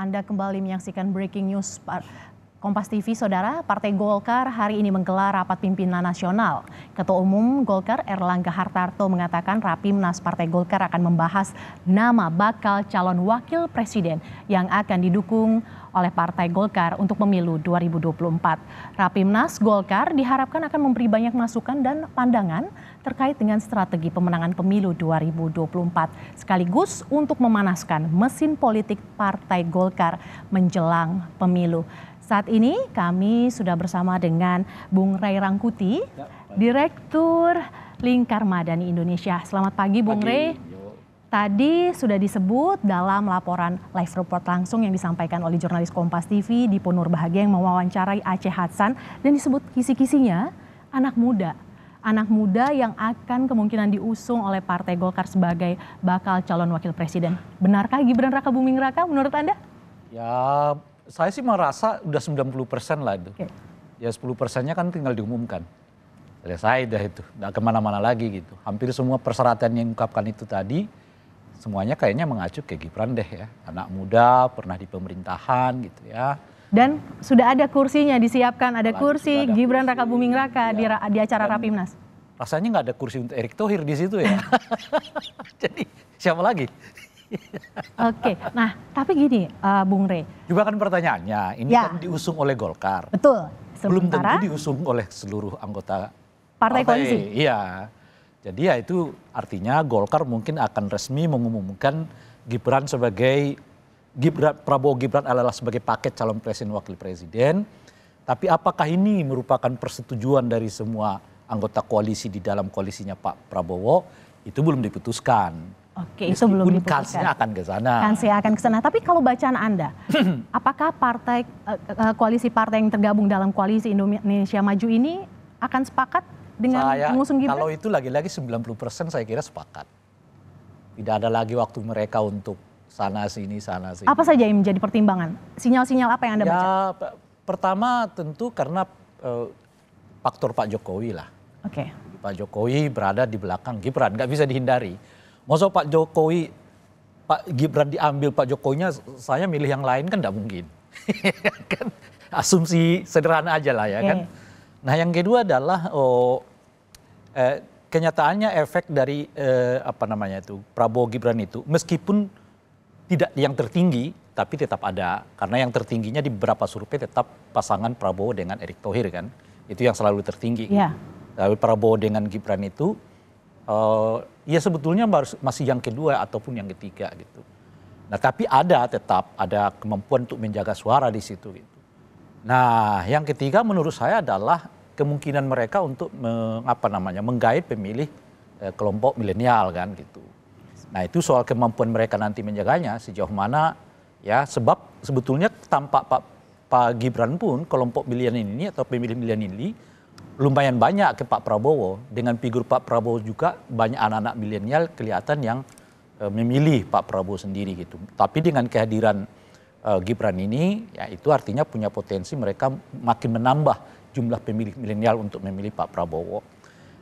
Anda kembali menyaksikan Breaking News Kompas TV, Saudara. Partai Golkar hari ini menggelar rapat pimpinan nasional. Ketua Umum Golkar Erlangga Hartarto mengatakan Rapimnas Partai Golkar akan membahas nama bakal calon wakil presiden yang akan didukung oleh Partai Golkar untuk pemilu 2024. Rapimnas Golkar diharapkan akan memberi banyak masukan dan pandangan terkait dengan strategi pemenangan pemilu 2024, sekaligus untuk memanaskan mesin politik Partai Golkar menjelang pemilu. Saat ini kami sudah bersama dengan Bung Ray Rangkuti, Direktur Lingkar Madani Indonesia. Selamat pagi Bung Ray. Tadi sudah disebut dalam laporan live report langsung yang disampaikan oleh jurnalis Kompas TV Dipo Nurbahagia yang mewawancarai Aceh Hasan, dan disebut kisi-kisinya anak muda yang akan kemungkinan diusung oleh Partai Golkar sebagai bakal calon wakil presiden. Benarkah Gibran Rakabuming Raka menurut Anda? Ya, saya sih merasa udah 90% lah itu. Okay. Ya 10%-nya kan tinggal diumumkan. Selesai dah itu, nggak kemana-mana lagi gitu. Hampir semua persyaratan yang diungkapkan itu tadi, semuanya kayaknya mengacu ke Gibran deh ya. Anak muda, pernah di pemerintahan gitu ya. Dan sudah ada kursinya disiapkan, ada kursi Gibran Rakabuming Raka ya, di acara Rapimnas. Rasanya nggak ada kursi untuk Erick Thohir di situ ya. Jadi siapa lagi? Oke, nah tapi gini Bung Ray. Juga kan pertanyaannya, ini kan diusung oleh Golkar. Betul. Belum tentu diusung oleh seluruh anggota partai koalisi. Iya. Jadi ya itu artinya Golkar mungkin akan resmi mengumumkan Prabowo Gibran adalah sebagai paket calon presiden wakil presiden. Tapi apakah ini merupakan persetujuan dari semua anggota koalisi di dalam koalisinya Pak Prabowo, itu belum diputuskan. Oke, itu belum diputuskan. Kansnya akan ke sana. Kansnya akan ke sana. Tapi kalau bacaan Anda, apakah koalisi partai yang tergabung dalam koalisi Indonesia Maju ini akan sepakat dengan mengusung Gibran? Kalau itu lagi-lagi 90% saya kira sepakat. Tidak ada lagi waktu mereka untuk sana sini. Apa saja yang menjadi pertimbangan? Sinyal-sinyal apa yang Anda baca? Ya, pertama tentu karena faktor Pak Jokowi lah. Oke. Pak Jokowi berada di belakang Gibran, nggak bisa dihindari. Masa Pak Gibran diambil Pak Jokowinya, saya milih yang lain kan nggak mungkin. Kan asumsi sederhana aja lah ya kan. Nah yang kedua adalah kenyataannya efek dari Prabowo Gibran itu, meskipun tidak yang tertinggi, tapi tetap ada. Karena yang tertingginya di beberapa survei tetap pasangan Prabowo dengan Erick Thohir kan. Itu yang selalu tertinggi. Yeah. Tapi Prabowo dengan Gibran itu ya sebetulnya masih yang kedua ataupun yang ketiga gitu. Nah tapi tetap ada kemampuan untuk menjaga suara di situ gitu. Nah yang ketiga menurut saya adalah kemungkinan mereka untuk menggait pemilih kelompok milenial kan gitu. Nah itu soal kemampuan mereka nanti menjaganya sejauh mana ya, sebab sebetulnya tanpa Pak Gibran pun kelompok milenial ini atau pemilih milenial ini lumayan banyak ke Pak Prabowo. Dengan figur Pak Prabowo juga banyak anak-anak milenial kelihatan yang memilih Pak Prabowo sendiri gitu. Tapi dengan kehadiran Gibran ini, ya itu artinya punya potensi mereka makin menambah jumlah pemilih milenial untuk memilih Pak Prabowo.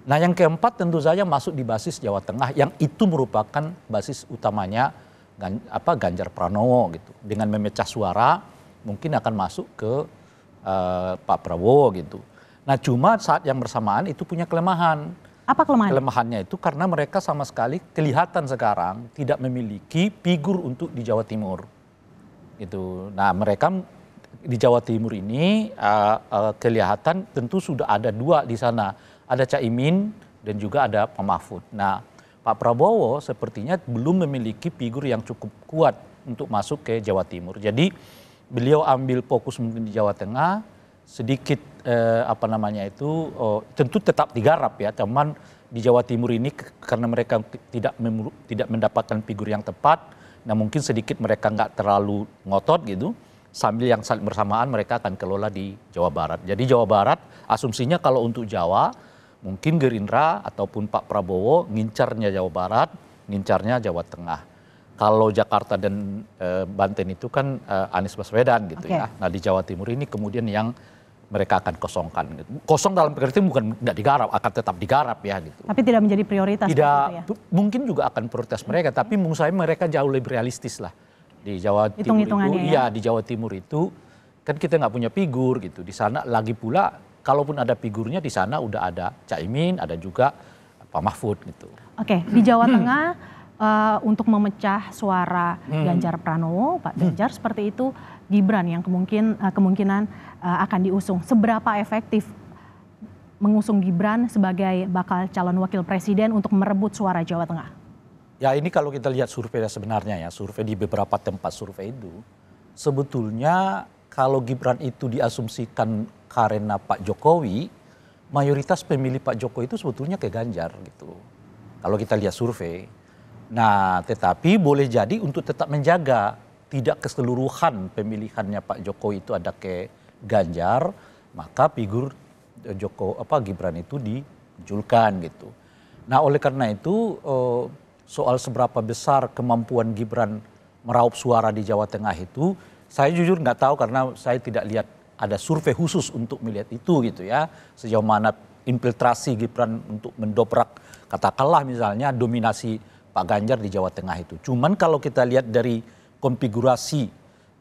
Nah yang keempat tentu saja masuk di basis Jawa Tengah yang itu merupakan basis utamanya Ganjar Pranowo gitu. Dengan memecah suara mungkin akan masuk ke Pak Prabowo gitu. Nah cuma saat yang bersamaan itu punya kelemahan. Apa kelemahan? Kelemahannya itu karena mereka sama sekali kelihatan sekarang tidak memiliki figur untuk di Jawa Timur. Gitu. Nah mereka di Jawa Timur ini kelihatan tentu sudah ada dua di sana. Ada Caimin dan juga ada Pak Mahfud. Nah Pak Prabowo sepertinya belum memiliki figur yang cukup kuat untuk masuk ke Jawa Timur. Jadi beliau ambil fokus mungkin di Jawa Tengah, sedikit tentu tetap digarap ya, cuman di Jawa Timur ini karena mereka tidak mendapatkan figur yang tepat, nah mungkin sedikit mereka nggak terlalu ngotot gitu, sambil yang saling bersamaan mereka akan kelola di Jawa Barat. Jadi Jawa Barat asumsinya kalau untuk Jawa mungkin Gerindra ataupun Pak Prabowo ngincarnya Jawa Barat, ngincarnya Jawa Tengah. Kalau Jakarta dan Banten itu kan Anies Baswedan gitu ya. Nah di Jawa Timur ini kemudian yang mereka akan kosongkan. Kosong dalam pengertian bukan tidak digarap, akan tetap digarap ya gitu. Tapi tidak menjadi prioritas. Tidak, ya? Mungkin juga akan prioritas mereka, tapi menurut saya mereka jauh lebih realistis lah Di Jawa Timur itu, Hitung-hitungannya ya. iya di Jawa Timur itu kan kita nggak punya figur gitu. Di sana lagi pula, kalaupun ada figurnya di sana udah ada Caimin, ada juga Pak Mahfud gitu. Oke, di Jawa Tengah untuk memecah suara Ganjar Pranowo, Pak Ganjar seperti itu, Gibran yang kemungkinan akan diusung. Seberapa efektif mengusung Gibran sebagai bakal calon wakil presiden untuk merebut suara Jawa Tengah? Ya ini kalau kita lihat survei sebenarnya ya, survei di beberapa tempat survei itu, sebetulnya kalau Gibran itu diasumsikan karena Pak Jokowi, mayoritas pemilih Pak Jokowi itu sebetulnya ke Ganjar gitu. Kalau kita lihat survei. Nah tetapi boleh jadi untuk tetap menjaga tidak keseluruhan pemilihannya Pak Jokowi itu ada ke Ganjar, maka figur Gibran itu dimunculkan gitu. Nah oleh karena itu soal seberapa besar kemampuan Gibran meraup suara di Jawa Tengah itu, saya jujur nggak tahu karena saya tidak lihat ada survei khusus untuk melihat itu gitu ya. Sejauh mana infiltrasi Gibran untuk mendobrak katakanlah misalnya dominasi Pak Ganjar di Jawa Tengah itu. Cuman kalau kita lihat dari konfigurasi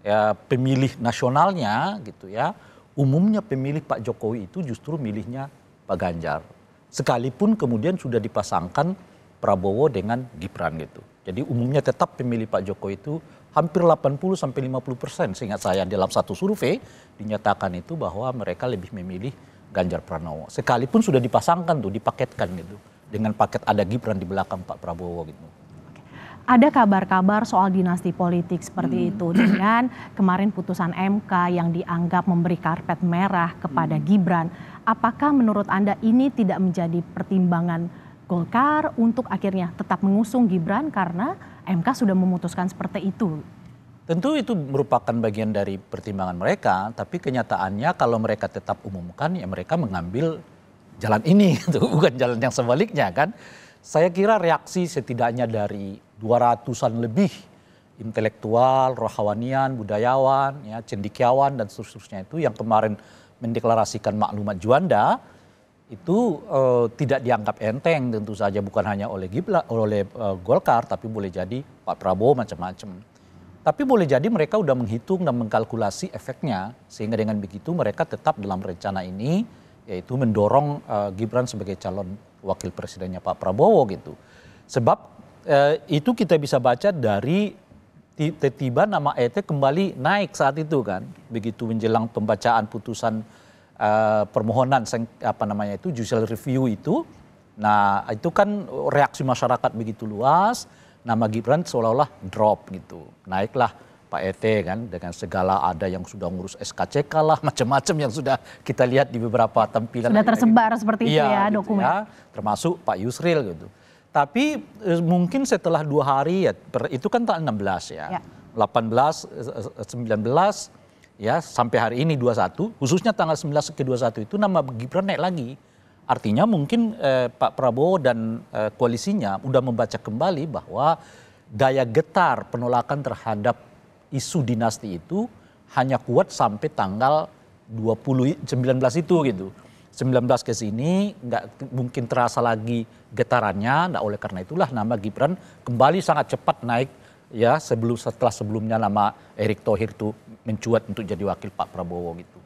ya, pemilih nasionalnya gitu ya, umumnya pemilih Pak Jokowi itu justru milihnya Pak Ganjar. Sekalipun kemudian sudah dipasangkan Prabowo dengan Gibran gitu. Jadi umumnya tetap pemilih Pak Jokowi itu hampir 80-50% seingat saya dalam satu survei dinyatakan itu bahwa mereka lebih memilih Ganjar Pranowo. Sekalipun sudah dipasangkan tuh, dipaketkan gitu. Dengan paket ada Gibran di belakang Pak Prabowo gitu. Ada kabar-kabar soal dinasti politik seperti itu dengan kemarin putusan MK yang dianggap memberi karpet merah kepada Gibran. Apakah menurut Anda ini tidak menjadi pertimbangan Golkar untuk akhirnya tetap mengusung Gibran karena MK sudah memutuskan seperti itu? Tentu itu merupakan bagian dari pertimbangan mereka, tapi kenyataannya kalau mereka tetap umumkan ya mereka mengambil jalan ini, gitu. Bukan jalan yang sebaliknya kan. Saya kira reaksi setidaknya dari 200-an lebih intelektual, rohawanian, budayawan, ya, cendekiawan dan seterusnya itu yang kemarin mendeklarasikan maklumat Juanda itu tidak dianggap enteng tentu saja bukan hanya oleh Golkar tapi boleh jadi Pak Prabowo macam-macam. Tapi boleh jadi mereka udah menghitung dan mengkalkulasi efeknya sehingga dengan begitu mereka tetap dalam rencana ini yaitu mendorong Gibran sebagai calon wakil presidennya Pak Prabowo gitu. Sebab itu kita bisa baca dari tiba-tiba nama ET kembali naik saat itu kan. Begitu menjelang pembacaan putusan permohonan judicial review itu. Nah, itu kan reaksi masyarakat begitu luas, nama Gibran seolah-olah drop gitu. Naiklah Pak ET kan dengan segala ada yang sudah ngurus SKCK lah, macam-macam yang sudah kita lihat di beberapa tampilan. Sudah tersebar seperti itu ya gitu dokumen. Ya, termasuk Pak Yusril gitu. Tapi mungkin setelah 2 hari ya, itu kan tanggal 16 ya. 18, 19 ya sampai hari ini 21, khususnya tanggal 19 ke 21 itu nama Gibran naik lagi. Artinya mungkin Pak Prabowo dan koalisinya udah membaca kembali bahwa daya getar penolakan terhadap isu dinasti itu hanya kuat sampai tanggal 19 itu gitu. 19 ke sini nggak mungkin terasa lagi getarannya, nah oleh karena itulah nama Gibran kembali sangat cepat naik ya setelah sebelumnya nama Erick Thohir itu mencuat untuk jadi wakil Pak Prabowo gitu.